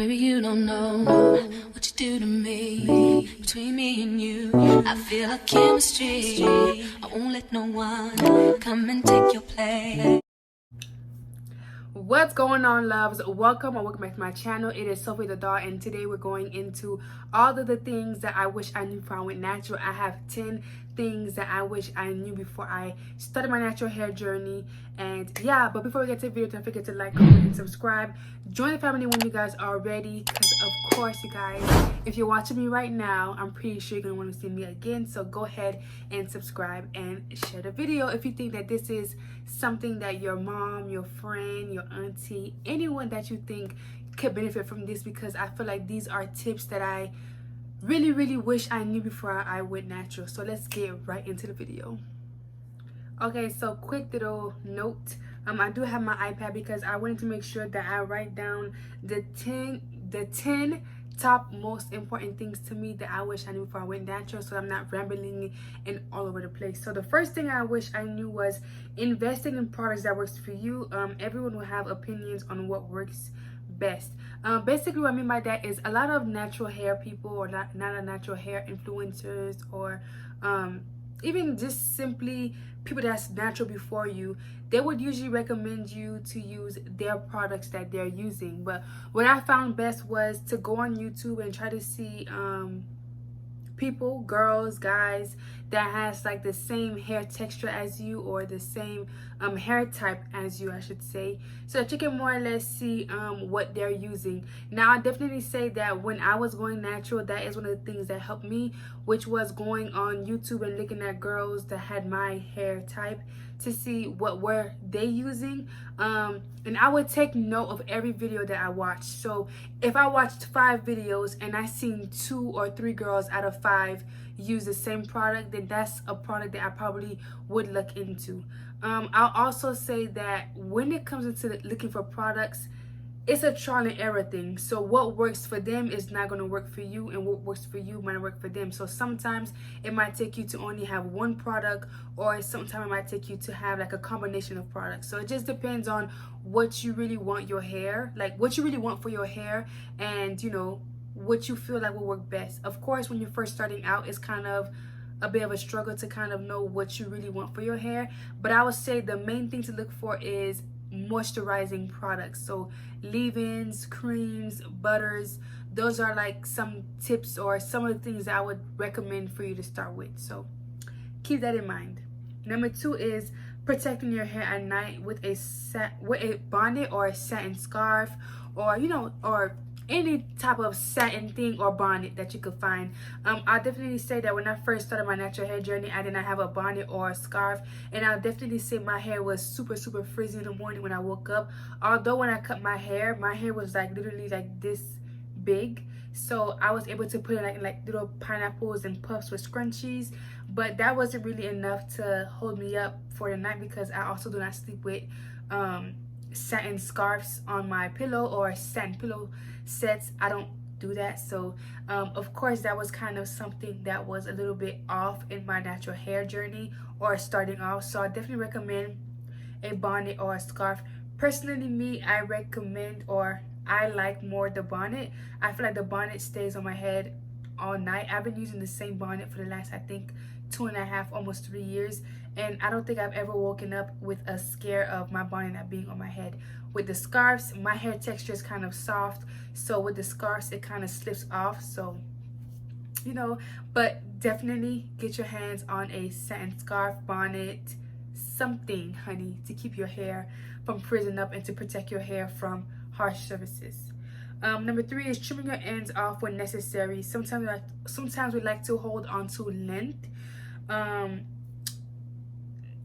Baby, you don't know what you do to me. Between me and you, I feel a chemistry. I won't let no one come and take your place. What's going on, loves? Welcome back to my channel. It is Sophie the doll, and today we're going into all of the things that I wish I knew before I went natural. I have 10 things that I wish I knew before I started my natural hair journey. And yeah, but before we get to the video, don't forget to like, comment, and subscribe. Join the family when you guys are ready, because of course, you guys, if you're watching me right now, I'm pretty sure you're gonna want to see me again. So go ahead and subscribe and share the video if you think that this is something that your mom, your friend, your auntie, anyone that you think could benefit from this, because I feel like these are tips that I really wish I knew before I went natural. So let's get right into the video. Okay, so quick little note. I do have my iPad because I wanted to make sure that I write down the 10 top most important things to me that I wish I knew before I went natural, so I'm not rambling and all over the place. So the first thing I wish I knew was investing in products that works for you. Everyone will have opinions on what works best. Basically what I mean by that is a lot of natural hair people, or not a natural hair influencers, or even just simply people that's natural before you, they would usually recommend you to use their products that they're using. But what I found best was to go on YouTube and try to see people, girls, guys, that has like the same hair texture as you, or the same hair type as you, I should say, so that you can more or less see what they're using. Now I definitely say that when I was going natural, that is one of the things that helped me, which was going on YouTube and looking at girls that had my hair type to see what were they using, and I would take note of every video that I watched. So if I watched 5 videos and I seen 2 or 3 girls out of 5 use the same product, then that's a product that I probably would look into. I'll also say that when it comes into looking for products, it's a trial and error thing. So what works for them is not going to work for you, and what works for you might work for them. So sometimes it might take you to only have one product, or sometimes it might take you to have like a combination of products. So it just depends on what you really want your hair, like what you really want for your hair, and you know, what you feel like will work best. Of course, when you're first starting out, it's kind of a bit of a struggle to kind of know what you really want for your hair. But I would say the main thing to look for is moisturizing products. So leave-ins, creams, butters, those are like some tips or some of the things that I would recommend for you to start with. So keep that in mind. Number 2 is protecting your hair at night with a bonnet or a satin scarf, or you know, or any type of satin thing or bonnet that you could find. I definitely say that when I first started my natural hair journey, I did not have a bonnet or a scarf, and I'll definitely say my hair was super frizzy in the morning when I woke up. Although when I cut my hair was like literally like this big, so I was able to put it like little pineapples and puffs with scrunchies, but that wasn't really enough to hold me up for the night, because I also do not sleep with satin scarves on my pillow or satin pillow sets. I don't do that. So of course that was kind of something that was a little bit off in my natural hair journey or starting off. So I definitely recommend a bonnet or a scarf. Personally, me, I recommend, or I like more the bonnet. I feel like the bonnet stays on my head all night. I've been using the same bonnet for the last, I think, 2.5, almost 3 years, and I don't think I've ever woken up with a scare of my bonnet not being on my head. With the scarves, my hair texture is kind of soft, so with the scarves it kind of slips off, so you know. But definitely get your hands on a satin scarf, bonnet, something, honey, to keep your hair from frizzing up and to protect your hair from harsh surfaces. Number 3 is trimming your ends off when necessary. Sometimes we like to hold on to length.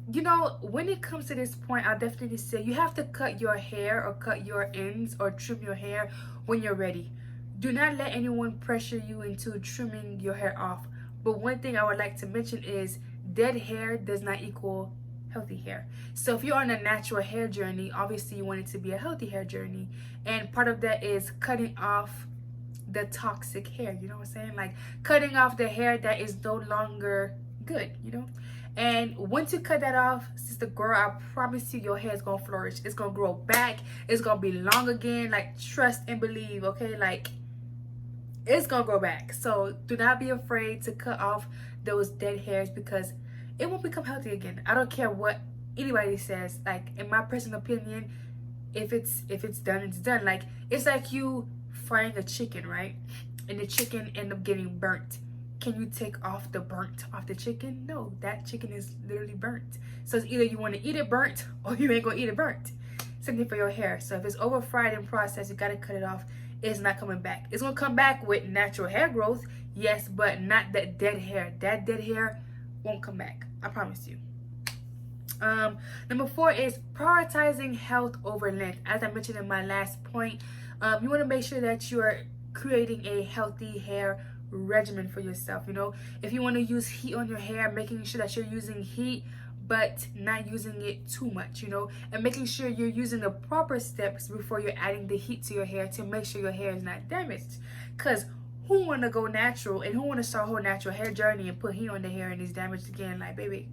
You know, when it comes to this point, I definitely say you have to cut your hair or cut your ends or trim your hair when you're ready. Do not let anyone pressure you into trimming your hair off. But one thing I would like to mention is dead hair does not equal healthy hair. So if you're on a natural hair journey, obviously you want it to be a healthy hair journey, and part of that is cutting off the toxic hair, you know what I'm saying, like cutting off the hair that is no longer good, you know. And once you cut that off, sister girl, I promise you your hair is gonna flourish. It's gonna grow back. It's gonna be long again. Like, trust and believe, okay? Like, it's gonna grow back. So do not be afraid to cut off those dead hairs, because it won't become healthy again. I don't care what anybody says. Like, in my personal opinion, if it's done, it's done. Like, it's like you frying a chicken, right? And the chicken end up getting burnt. Can you take off the burnt off the chicken? No, that chicken is literally burnt. So it's either you want to eat it burnt or you ain't gonna eat it burnt. Same thing for your hair. So if it's over fried and processed, you gotta cut it off. It's not coming back. It's gonna come back with natural hair growth, yes, but not that dead hair. That dead hair won't come back, I promise you. Number 4 is prioritizing health over length. As I mentioned in my last point, you want to make sure that you are creating a healthy hair regimen for yourself. You know, if you want to use heat on your hair, making sure that you're using heat but not using it too much, you know, and making sure you're using the proper steps before you're adding the heat to your hair to make sure your hair is not damaged. Because who want to go natural and who want to start a whole natural hair journey and put heat on the hair and it's damaged again? Like, baby,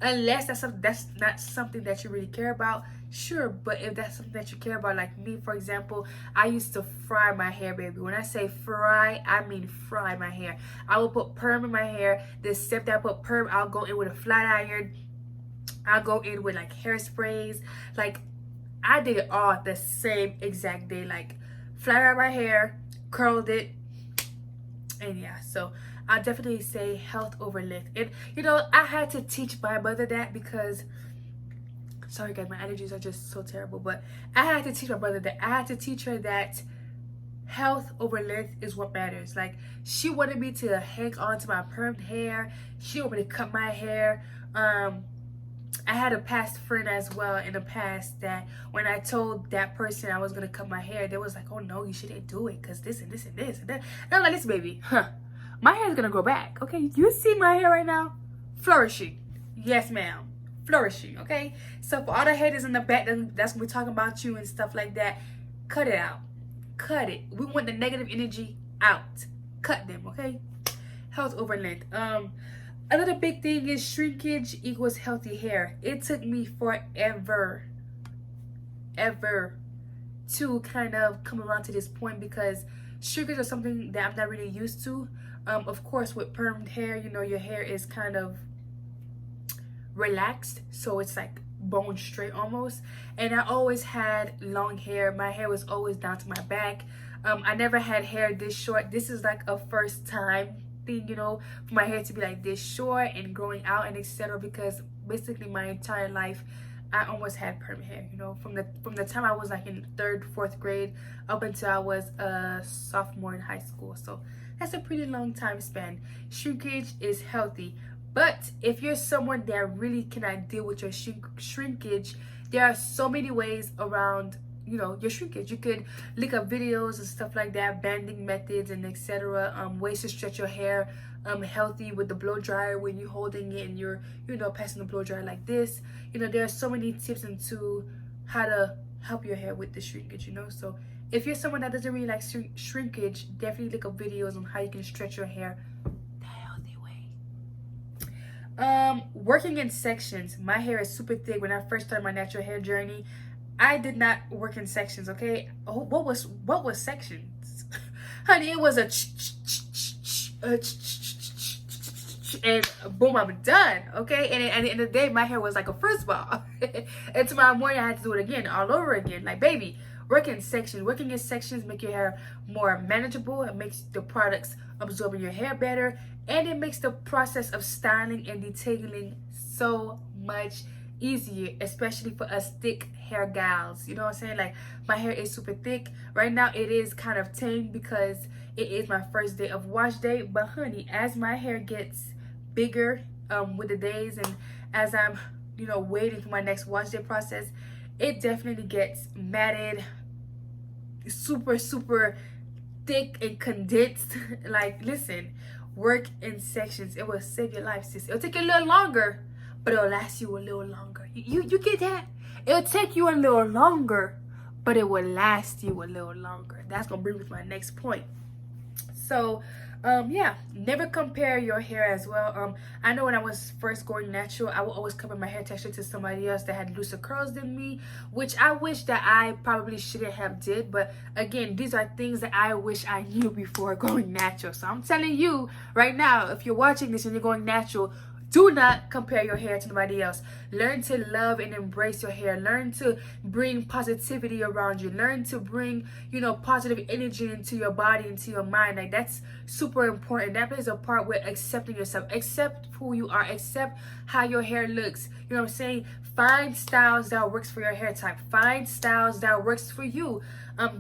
unless that's not something that you really care about, sure. But if that's something that you care about, like me, for example, I used to fry my hair, baby. When I say fry, I mean fry my hair. I will put perm in my hair. The step that I put perm, I'll go in with a flat iron. I'll go in with like hairsprays. Like, I did it all the same exact day. Like, flat iron my hair, curled it, and yeah. So I definitely say health over length. And you know, I had to teach my mother that because, sorry guys, my allergies are just so terrible, but I had to teach my mother that. I had to teach her that health over length is what matters. Like, she wanted me to hang on to my permed hair. She wanted me to cut my hair. I had a past friend as well in the past that when I told that person I was gonna cut my hair, they was like, oh no, you shouldn't do it because this and this and this and that. And I'm like, listen, baby, my hair is gonna grow back, okay? You see my hair right now? Flourishing. Yes, ma'am. Flourishing, okay? So for all the haters in the back that's gonna be talking about you and stuff like that, cut it out. Cut it. We want the negative energy out. Cut them, okay? Health over length. Another big thing is shrinkage equals healthy hair. It took me forever to kind of come around to this point because shrinkage is something that I'm not really used to. Of course, with permed hair, you know, your hair is kind of relaxed, so it's like bone straight almost. And I always had long hair. My hair was always down to my back. I never had hair this short. This is like a first time thing, you know, for my hair to be like this short and growing out and etc. Because basically my entire life I almost had perm hair, you know, from the time I was like in 3rd, 4th grade up until I was a sophomore in high school. So that's a pretty long time span. Shrinkage is healthy. But if you're someone that really cannot deal with your shrinkage, there are so many ways around, you know, your shrinkage. You could look up videos and stuff like that, banding methods and etc. Ways to stretch your hair healthy with the blow dryer when you're holding it and you're, you know, passing the blow dryer like this. You know, there are so many tips into how to help your hair with the shrinkage, you know. So if you're someone that doesn't really like shrinkage, definitely look up videos on how you can stretch your hair the healthy way. Working in sections. My hair is super thick. When I first started my natural hair journey, I did not work in sections, okay? Oh, what was sections? Honey, it was a and boom, I'm done, okay? And at the end of the day, my hair was like a frisbee. And tomorrow morning, I had to do it again, all over again. Like, baby, working in sections make your hair more manageable. It makes the products absorb in your hair better, and it makes the process of styling and detailing so much easier, especially for us thick hair gals. You know what I'm saying? Like, my hair is super thick right now. It is kind of tame because it is my first day of wash day, but honey, as my hair gets bigger with the days and as I'm, you know, waiting for my next wash day process, it definitely gets matted, super thick and condensed. Like, listen, work in sections. It will save your life, sis. It'll take you a little longer, but it'll last you a little longer. You get that? It'll take you a little longer, but it will last you a little longer. That's gonna bring me to my next point. So Yeah, never compare your hair as well. I know when I was first going natural, I would always compare my hair texture to somebody else that had looser curls than me, which I wish that I probably shouldn't have did. But again, these are things that I wish I knew before going natural. So I'm telling you right now, if you're watching this and you're going natural, do not compare your hair to nobody else. Learn to love and embrace your hair. Learn to bring positivity around you. Learn to bring, positive energy into your body, into your mind. Like, that's super important. That plays a part with accepting yourself. Accept who you are. Accept how your hair looks. You know what I'm saying? Find styles that works for your hair type. Find styles that works for you.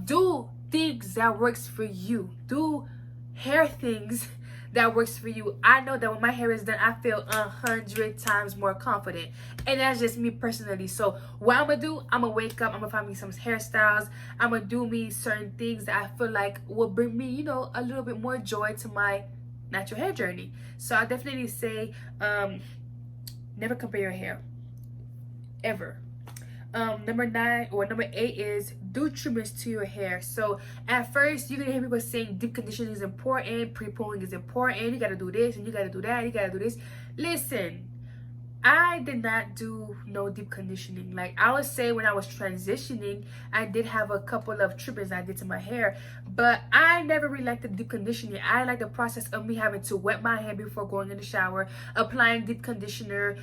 Do things that works for you. Do hair things that works for you. I know that when my hair is done, I feel 100 times more confident, and that's just me personally. So what I'm gonna do, I'm gonna wake up, I'm gonna find me some hairstyles, I'm gonna do me certain things that I feel like will bring me, a little bit more joy to my natural hair journey. So I definitely say, never compare your hair, ever. Number 8 is do treatments to your hair. So at first you're gonna hear people saying deep conditioning is important, pre-pulling is important, you gotta do this and you gotta do that, you gotta do this. Listen, I did not do no deep conditioning. Like, I would say when I was transitioning, I did have a couple of treatments I did to my hair, but I never really liked the deep conditioning. I like the process of me having to wet my hair before going in the shower, applying deep conditioner,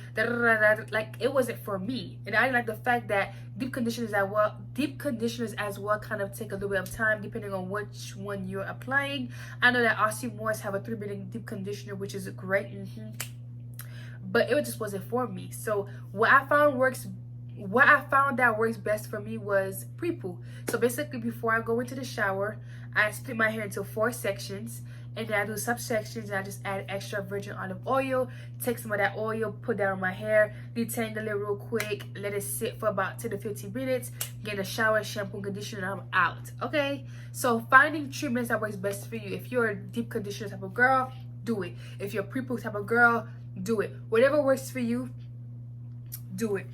like, it wasn't for me. And I like the fact that deep conditioners as well kind of take a little bit of time depending on which one you're applying. I know that Aussie Morse have a 3-minute deep conditioner, which is great. But it just wasn't for me. So what I found that works best for me was pre-poo. So basically, before I go into the shower, I split my hair into 4 sections, and then I do subsections, and I just add extra virgin olive oil, take some of that oil, put that on my hair, detangle it real quick, let it sit for about 10 to 15 minutes, get in the shower, shampoo, conditioner, and I'm out. Okay? So finding treatments that works best for you. If you're a deep conditioner type of girl, do it. If you're a pre-poo type of girl, do it. Whatever works for you, do it.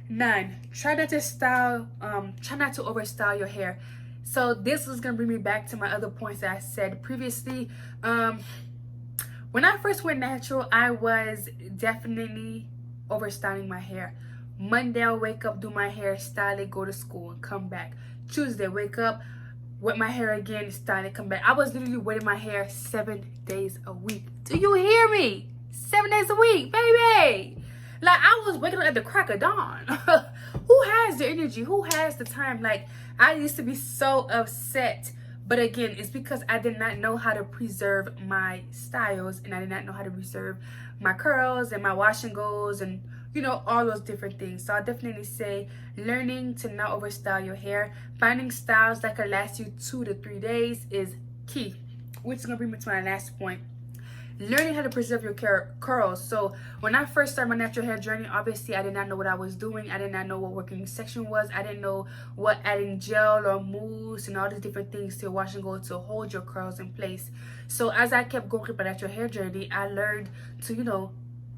9, try not to overstyle your hair. So this is gonna bring me back to my other points that I said previously. When I first went natural, I was definitely overstyling my hair. Monday, I'll wake up, do my hair, style it, go to school, and come back. Tuesday, wake up, wet my hair again, style it, come back. I was literally wetting my hair 7 days a week. Do you hear me? 7 days a week, baby. Like, I was waking up at the crack of dawn. Who has the energy? Who has the time? Like, I used to be so upset. But again, it's because I did not know how to preserve my styles, and I did not know how to preserve my curls and my wash and goes and, all those different things. So I definitely say learning to not overstyle your hair. Finding styles that can last you 2 to 3 days is key, which is going to bring me to my last point. Learning how to preserve your curls. So when I first started my natural hair journey, obviously I did not know what I was doing. I did not know what working section was. I didn't know what adding gel or mousse and all these different things to wash and go to hold your curls in place. So as I kept going through my natural hair journey, I learned to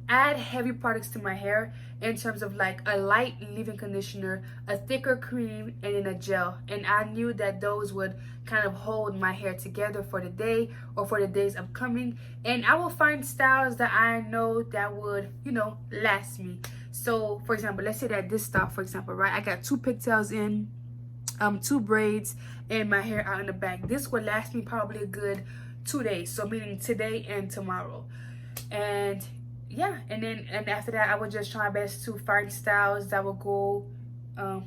add heavy products to my hair in terms of like a light leave-in conditioner, a thicker cream, and then a gel. And I knew that those would kind of hold my hair together for the day or for the days upcoming. And I will find styles that I know that would, last me. So for example, let's say that this style, for example, right? I got 2 pigtails in, 2 braids, and my hair out in the back. This would last me probably a good 2 days. So meaning today and tomorrow. And yeah, and after that, I would just try my best to find styles that will go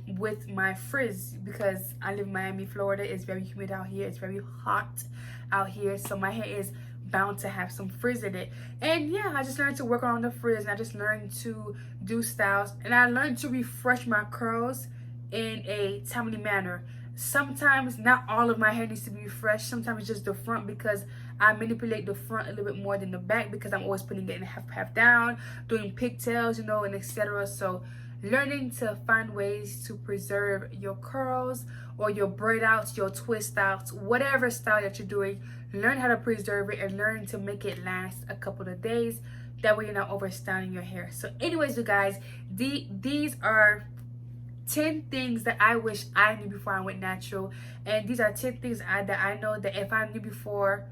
with my frizz, because I live in Miami, Florida. It's very humid out here. It's very hot out here, so my hair is bound to have some frizz in it. And yeah, I just learned to work on the frizz, and I just learned to do styles, and I learned to refresh my curls in a timely manner. Sometimes not all of my hair needs to be refreshed. Sometimes it's just the front, because I manipulate the front a little bit more than the back, because I'm always putting it in half down, doing pigtails, and etc. So learning to find ways to preserve your curls or your braid outs, your twist outs, whatever style that you're doing, learn how to preserve it and learn to make it last a couple of days. That way you're not overstyling your hair. So anyways, you guys, these are 10 things that I wish I knew before I went natural. And these are 10 things that I know that if I knew before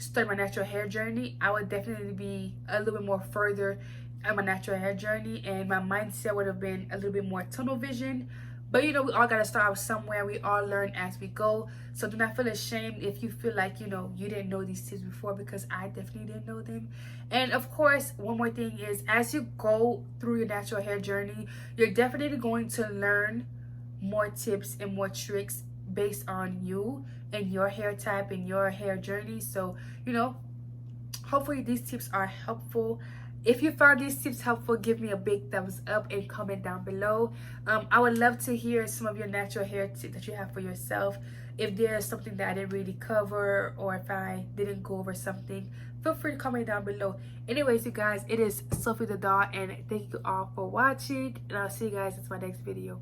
start my natural hair journey, I would definitely be a little bit more further on my natural hair journey, and my mindset would have been a little bit more tunnel vision. But you know, we all got to start out somewhere. We all learn as we go. So do not feel ashamed if you feel like, you know, you didn't know these tips before, because I definitely didn't know them. And of course, one more thing is, as you go through your natural hair journey, you're definitely going to learn more tips and more tricks based on you and your hair type and your hair journey. So, you know, hopefully these tips are helpful. If you found these tips helpful, give me a big thumbs up and comment down below. I would love to hear some of your natural hair tips that you have for yourself. If there's something that I didn't really cover, or if I didn't go over something, feel free to comment down below. Anyways, you guys, it is Sophie the Doll, and thank you all for watching, and I'll see you guys in my next video.